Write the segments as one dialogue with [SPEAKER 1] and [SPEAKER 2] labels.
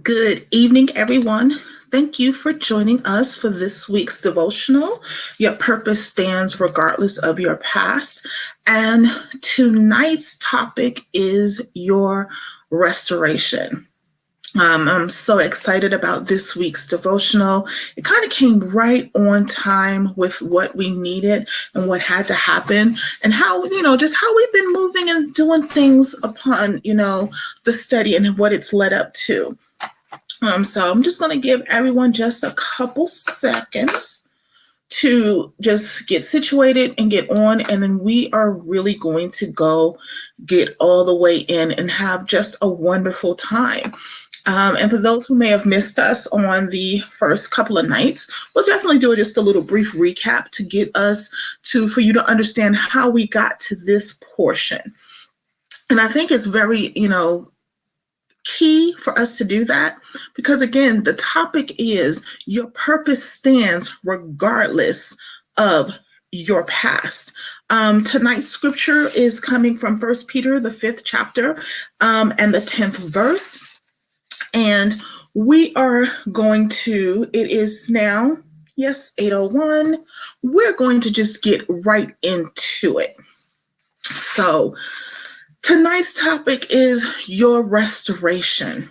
[SPEAKER 1] Good evening, everyone. Thank you for joining us for this week's devotional. Your purpose stands regardless of your past. And tonight's topic is your restoration. I'm so excited about this week's devotional. It kind of came right on time with what we needed and what had to happen, and how, just how we've been moving and doing things upon, the study and what it's led up to. So I'm just going to give everyone just a couple seconds to just get situated and get on, and then we are really going to go get all the way in and have just a wonderful time. And for those who may have missed us on the first couple of nights, we'll definitely do just a little brief recap to get us for you to understand how we got to this portion. And I think it's very, key for us to do that, because again, the topic is your purpose stands regardless of your past. Tonight's scripture is coming from 1 Peter, the 5th chapter, and the 10th verse. And we are going to, it is now, yes, 8:01. We're going to just get right into it. So tonight's topic is your restoration.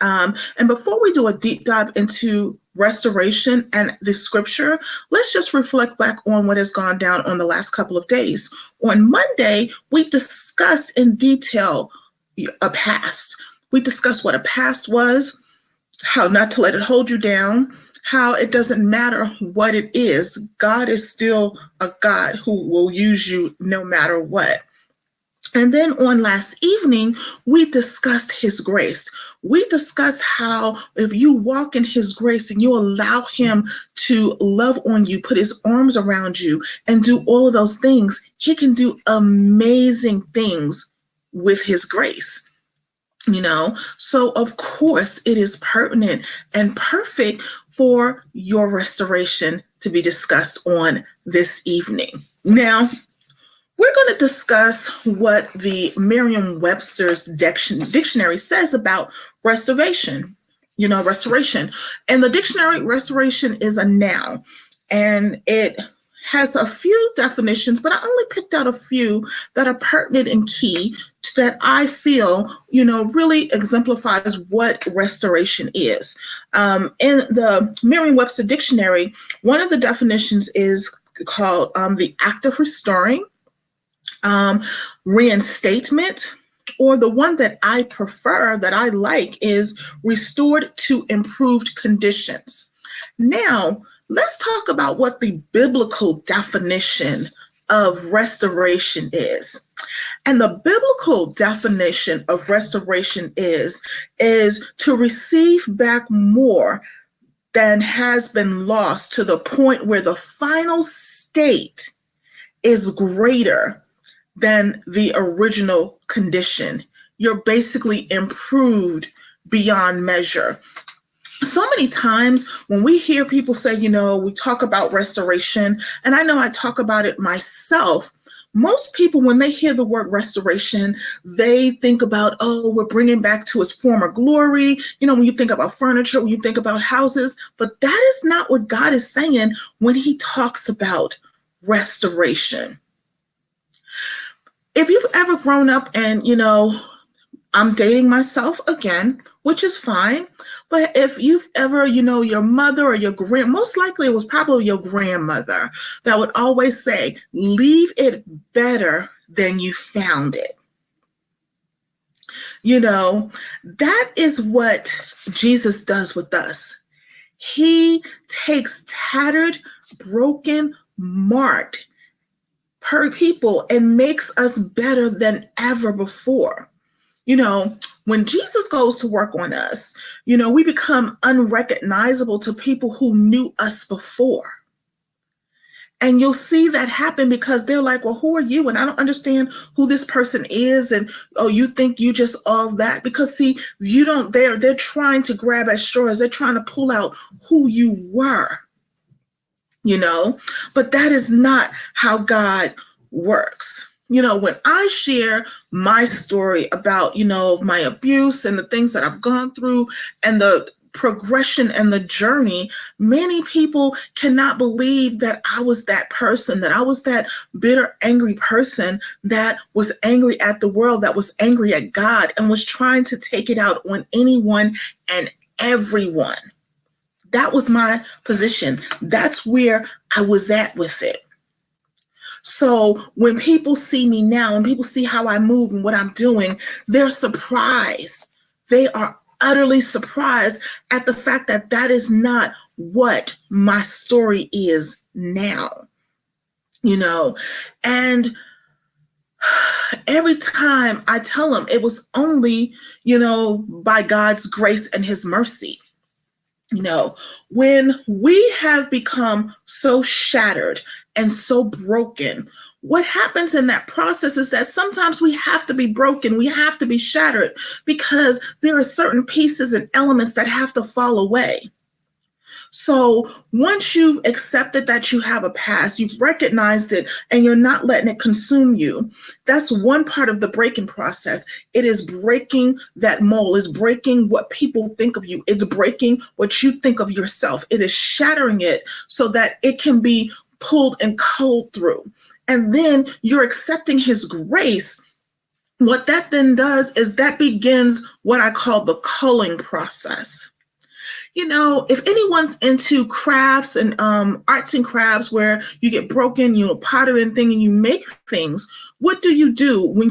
[SPEAKER 1] And before we do a deep dive into restoration and the scripture, let's just reflect back on what has gone down on the last couple of days. On Monday, we discussed in detail a past. We discussed what a past was, how not to let it hold you down, how it doesn't matter what it is. God is still a God who will use you no matter what. And then on last evening, we discussed his grace. We discussed how if you walk in his grace and you allow him to love on you, put his arms around you, and do all of those things, he can do amazing things with his grace. So of course it is pertinent and perfect for your restoration to be discussed on this evening. Now, we're going to discuss what the Merriam-Webster's dictionary says about restoration. Restoration. And the dictionary, restoration is a noun, and it has a few definitions, but I only picked out a few that are pertinent and key that I feel, really exemplifies what restoration is. In the Merriam-Webster dictionary, one of the definitions is called the act of restoring, reinstatement, or the one that I prefer, that I like, is restored to improved conditions. Now, let's talk about what the biblical definition of restoration is. And the biblical definition of restoration is to receive back more than has been lost, to the point where the final state is greater than the original condition. You're basically improved beyond measure. So many times when we hear people say, we talk about restoration, and I know I talk about it myself, most people, when they hear the word restoration, they think about, we're bringing back to its former glory. When you think about furniture, when you think about houses, but that is not what God is saying when he talks about restoration. If you've ever grown up and, I'm dating myself again, which is fine. But if you've ever, your mother or your most likely it was probably your grandmother that would always say, leave it better than you found it. That is what Jesus does with us. He takes tattered, broken, marked people and makes us better than ever before. When Jesus goes to work on us, we become unrecognizable to people who knew us before. And you'll see that happen because they're like, well, who are you? And I don't understand who this person is. And, you think you just all that? Because see, they're trying to grab at straws. They're trying to pull out who you were, but that is not how God works. When I share my story about, my abuse and the things that I've gone through and the progression and the journey, many people cannot believe that I was that person, that I was that bitter, angry person that was angry at the world, that was angry at God, and was trying to take it out on anyone and everyone. That was my position. That's where I was at with it. So when people see me now, when people see how I move and what I'm doing, they're surprised. They are utterly surprised at the fact that that is not what my story is now, and every time I tell them it was only, by God's grace and his mercy. When we have become so shattered and so broken, what happens in that process is that sometimes we have to be broken, we have to be shattered, because there are certain pieces and elements that have to fall away. So once you've accepted that you have a past, you've recognized it, and you're not letting it consume you, that's one part of the breaking process. It is breaking that mold, it's breaking what people think of you, it's breaking what you think of yourself. It is shattering it so that it can be pulled and culled through. And then you're accepting his grace. What that then does is that begins what I call the culling process. If anyone's into crafts and arts and crafts where you get broken, pottery and thing, and you make things, what do you do when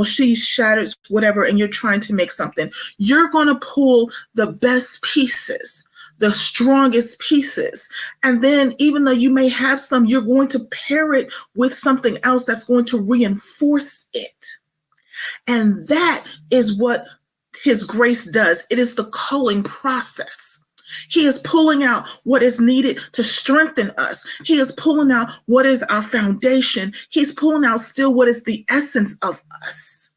[SPEAKER 1] she shatters whatever and you're trying to make something? You're going to pull the best pieces, the strongest pieces. And then even though you may have some, you're going to pair it with something else that's going to reinforce it. And that is what his grace does. It is the culling process. He is pulling out what is needed to strengthen us. He is pulling out what is our foundation. He's pulling out still what is the essence of us.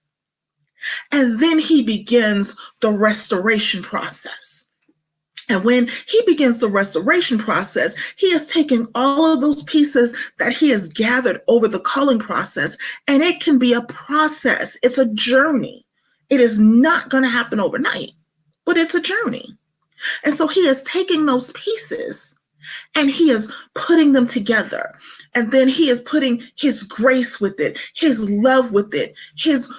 [SPEAKER 1] And then he begins the restoration process. And when he begins the restoration process, he has taken all of those pieces that he has gathered over the culling process, and it can be a process. It's a journey. It is not going to happen overnight, but it's a journey. And so he is taking those pieces and he is putting them together. And then he is putting his grace with it, his love with it, his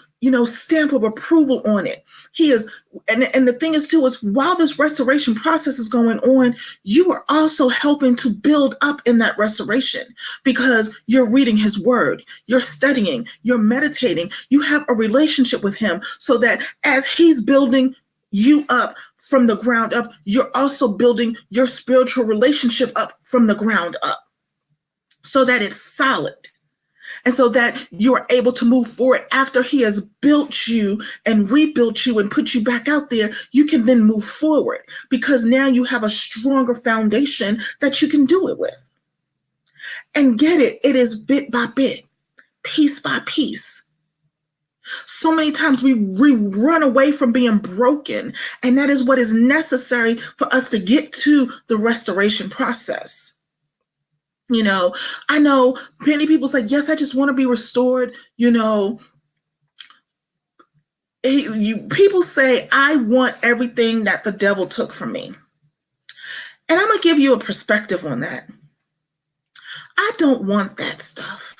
[SPEAKER 1] stamp of approval on it. He is, and the thing is too, is while this restoration process is going on, you are also helping to build up in that restoration, because you're reading his word, you're studying, you're meditating, you have a relationship with him, so that as he's building you up from the ground up, you're also building your spiritual relationship up from the ground up, so that it's solid. And so that you're able to move forward after he has built you and rebuilt you and put you back out there. You can then move forward because now you have a stronger foundation that you can do it with. And get it, it is bit by bit, piece by piece. So many times we run away from being broken, and that is what is necessary for us to get to the restoration process. I know many people say, yes, I just want to be restored. People say, I want everything that the devil took from me. And I'm going to give you a perspective on that. I don't want that stuff.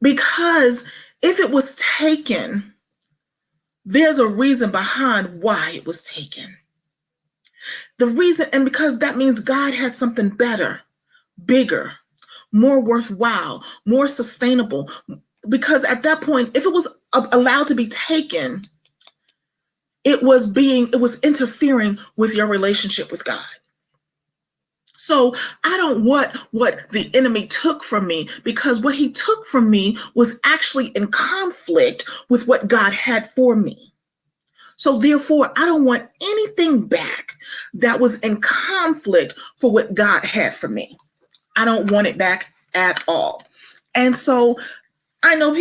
[SPEAKER 1] Because if it was taken, there's a reason behind why it was taken. The reason, and because that means God has something better, bigger, more worthwhile, more sustainable. Because at that point, if it was allowed to be taken, it was interfering with your relationship with God. So I don't want what the enemy took from me, because what he took from me was actually in conflict with what God had for me. So therefore, I don't want anything back that was in conflict for what God had for me. I don't want it back at all. And so I know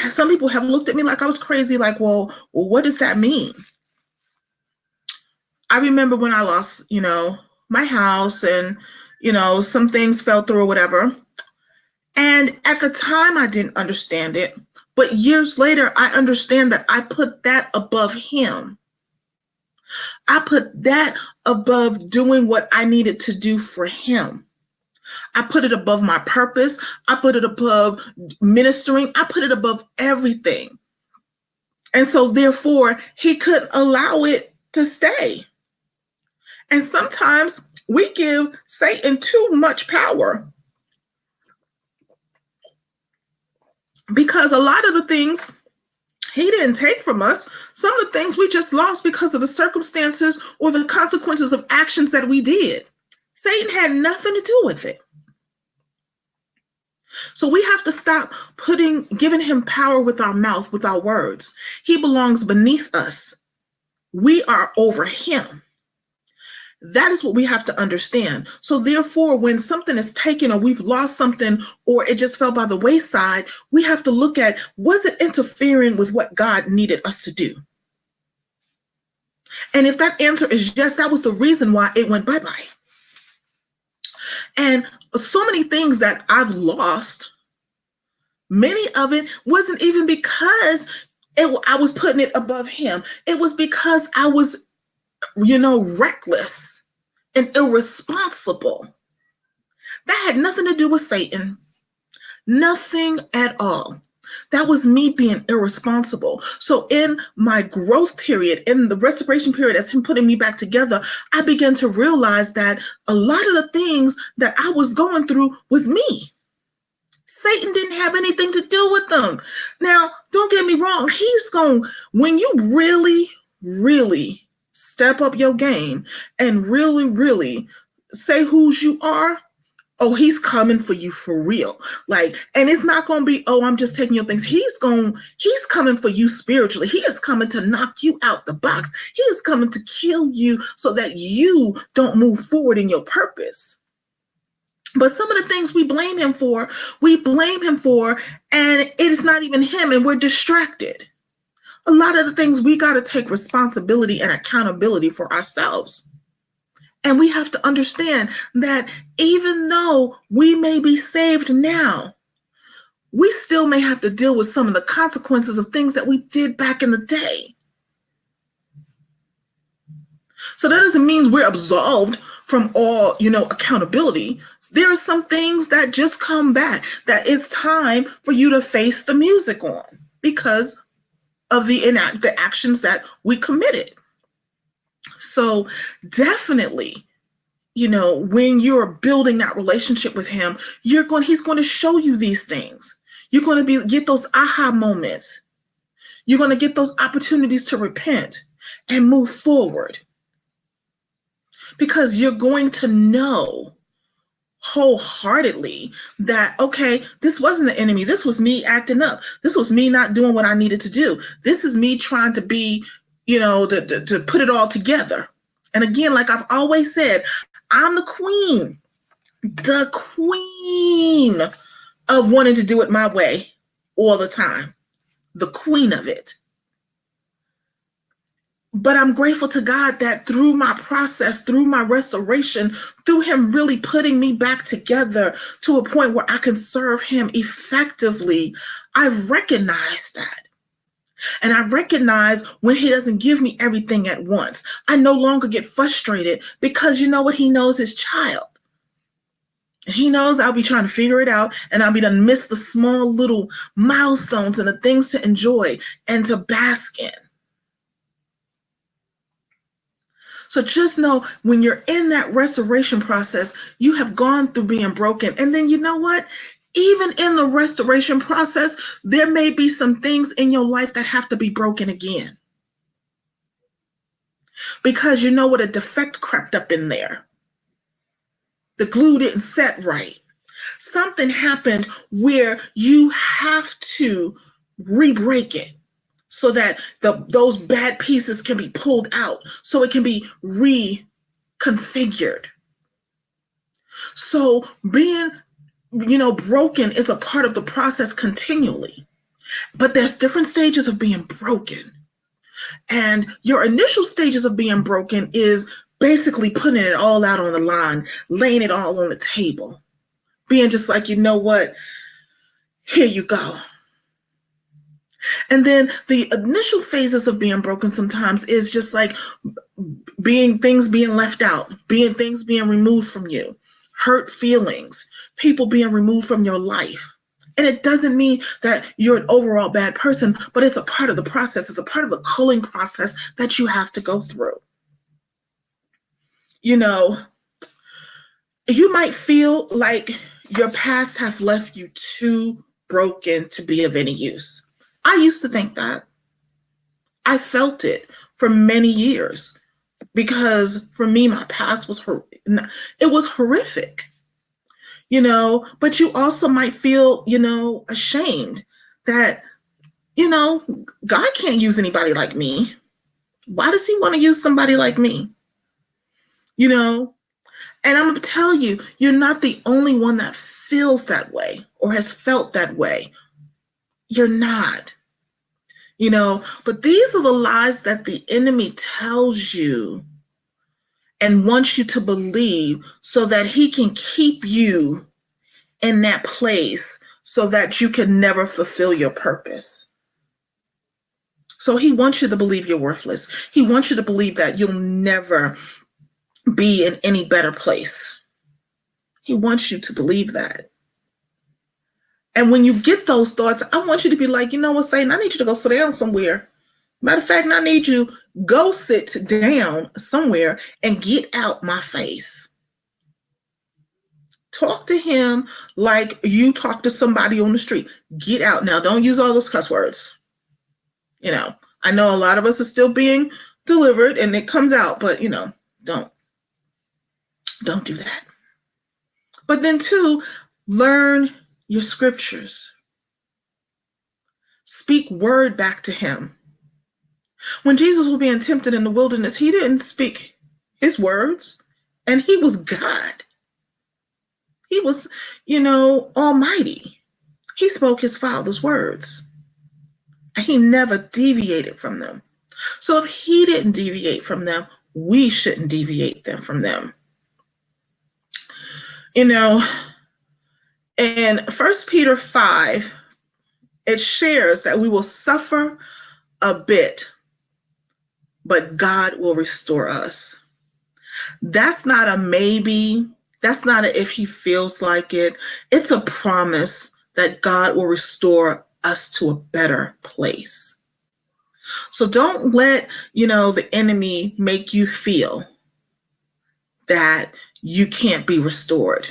[SPEAKER 1] some people have looked at me like I was crazy, like, well, what does that mean? I remember when I lost, my house, and, some things fell through or whatever. And at the time, I didn't understand it. But years later, I understand that I put that above him. I put that above doing what I needed to do for him. I put it above my purpose. I put it above ministering. I put it above everything. And so therefore, he couldn't allow it to stay. And sometimes we give Satan too much power, because a lot of the things he didn't take from us, some of the things we just lost because of the circumstances or the consequences of actions that we did. Satan had nothing to do with it. So we have to stop giving him power with our mouth, with our words. He belongs beneath us. We are over him. That is what we have to understand. So therefore, when something is taken or we've lost something or it just fell by the wayside, we have to look at, was it interfering with what God needed us to do? And if that answer is yes, that was the reason why it went bye-bye. And so many things that I've lost, many of it wasn't even because I was putting it above him. It was because I was, reckless and irresponsible. That had nothing to do with Satan. Nothing at all. That was me being irresponsible. So in my growth period, in the restoration period, as him putting me back together, I began to realize that a lot of the things that I was going through was me. Satan didn't have anything to do with them. Now, don't get me wrong. When you really, really step up your game and really, really say whose you are, oh, he's coming for you for real. And it's not going to be, oh, I'm just taking your things. He's coming for you spiritually. He is coming to knock you out the box. He is coming to kill you so that you don't move forward in your purpose. But some of the things we blame him for, and it is not even him, and we're distracted. A lot of the things we got to take responsibility and accountability for ourselves. And we have to understand that even though we may be saved now, we still may have to deal with some of the consequences of things that we did back in the day. So that doesn't mean we're absolved from all, accountability. There are some things that just come back that it's time for you to face the music on because of the actions that we committed. So definitely, when you're building that relationship with him, he's going to show you these things. You're going to get those aha moments. You're going to get those opportunities to repent and move forward. Because you're going to know wholeheartedly that, okay, this wasn't the enemy. This was me acting up. This was me not doing what I needed to do. This is me trying to be, to put it all together. And again, like I've always said, I'm the queen of wanting to do it my way all the time, the queen of it. But I'm grateful to God that through my process, through my restoration, through him really putting me back together to a point where I can serve him effectively, I recognize that. And I recognize when he doesn't give me everything at once. I no longer get frustrated because you know what? He knows his child. And he knows I'll be trying to figure it out and I'll be done miss the small little milestones and the things to enjoy and to bask in. So just know when you're in that restoration process, you have gone through being broken. And then you know what? Even in the restoration process, there may be some things in your life that have to be broken again. Because you know what? A defect crept up in there. The glue didn't set right. Something happened where you have to re-break it so that those bad pieces can be pulled out, so it can be reconfigured. So being broken is a part of the process continually. But there's different stages of being broken. And your initial stages of being broken is basically putting it all out on the line, laying it all on the table, being just like, you know what? Here you go. And then the initial phases of being broken sometimes is just like things being left out, things being removed from you, hurt feelings, people being removed from your life. And it doesn't mean that you're an overall bad person, but it's a part of the process. It's a part of the culling process that you have to go through. You know, you might feel like your past have left you too broken to be of any use. I used to think that. I felt it for many years because for me, my past was horrific, but you also might feel, ashamed that, God can't use anybody like me. Why does he want to use somebody like me? And I'm going to tell you, you're not the only one that feels that way or has felt that way. You're not. But these are the lies that the enemy tells you and wants you to believe so that he can keep you in that place so that you can never fulfill your purpose. So he wants you to believe you're worthless. He wants you to believe that you'll never be in any better place. He wants you to believe that. And when you get those thoughts, I want you to be like, you know what, Satan, I need you to go sit down somewhere. Matter of fact, I need you go sit down somewhere and get out my face. Talk to him like you talk to somebody on the street. Get out. Now, don't use all those cuss words. I know a lot of us are still being delivered and it comes out, but, don't do that. But then two, learn your scriptures. Speak word back to him. When Jesus was being tempted in the wilderness, he didn't speak his words, and he was God. He was, almighty. He spoke his Father's words, and he never deviated from them. So if he didn't deviate from them, we shouldn't deviate from them. In 1 Peter 5, it shares that we will suffer a bit, but God will restore us. That's not a maybe. That's not a if he feels like it. It's a promise that God will restore us to a better place. So don't let, the enemy make you feel that you can't be restored.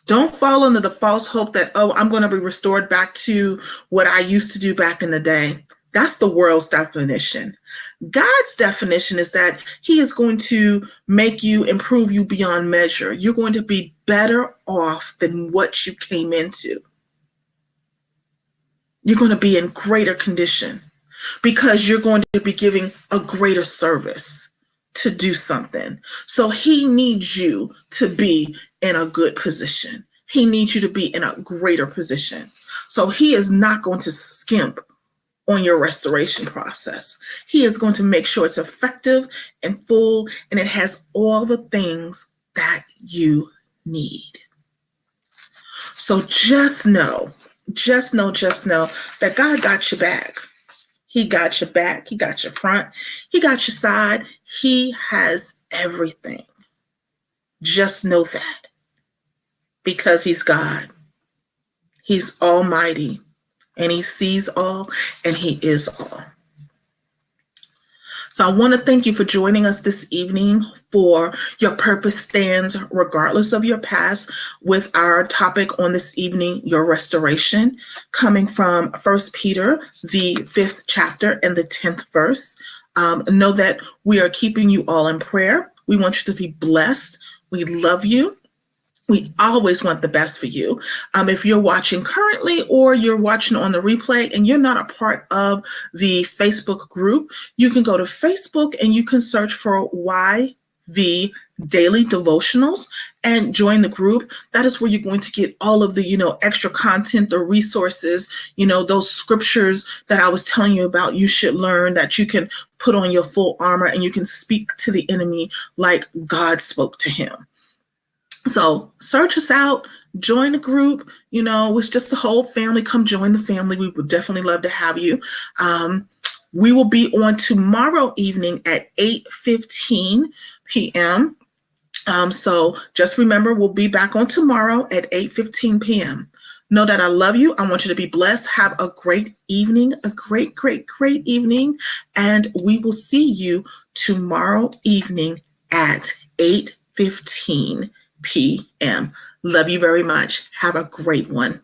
[SPEAKER 1] Don't fall under the false hope that, I'm going to be restored back to what I used to do back in the day. That's the world's definition. God's definition is that he is going to make you, improve you beyond measure. You're going to be better off than what you came into. You're going to be in greater condition because you're going to be giving a greater service to do something. So he needs you to be in a good position. He needs you to be in a greater position. So he is not going to skimp on your restoration process. He is going to make sure it's effective and full, and it has all the things that you need. So just know that God got your back. He got your back. He got your front. He got your side. He has everything. Just know that, because he's God. He's almighty, and he sees all, and he is all. So I want to thank you for joining us this evening for Your Purpose Stands Regardless of Your Past, with our topic on this evening, your restoration, coming from 1 Peter, the 5th chapter and the 10th verse. Know that we are keeping you all in prayer. We want you to be blessed. We love you. We always want the best for you. If you're watching currently or you're watching on the replay and you're not a part of the Facebook group, you can go to Facebook and you can search for YV Daily Devotionals and join the group. That is where you're going to get all of the, extra content, the resources, those scriptures that I was telling you about you should learn, that you can put on your full armor and you can speak to the enemy like God spoke to him. So search us out, join the group. It's just the whole family. Come join the family. We would definitely love to have you. We will be on tomorrow evening at 8:15 p.m. So just remember, we'll be back on tomorrow at 8:15 p.m. Know that I love you. I want you to be blessed. Have a great evening, a great, great, great evening. And we will see you tomorrow evening at 8:15 p.m. Love you very much. Have a great one.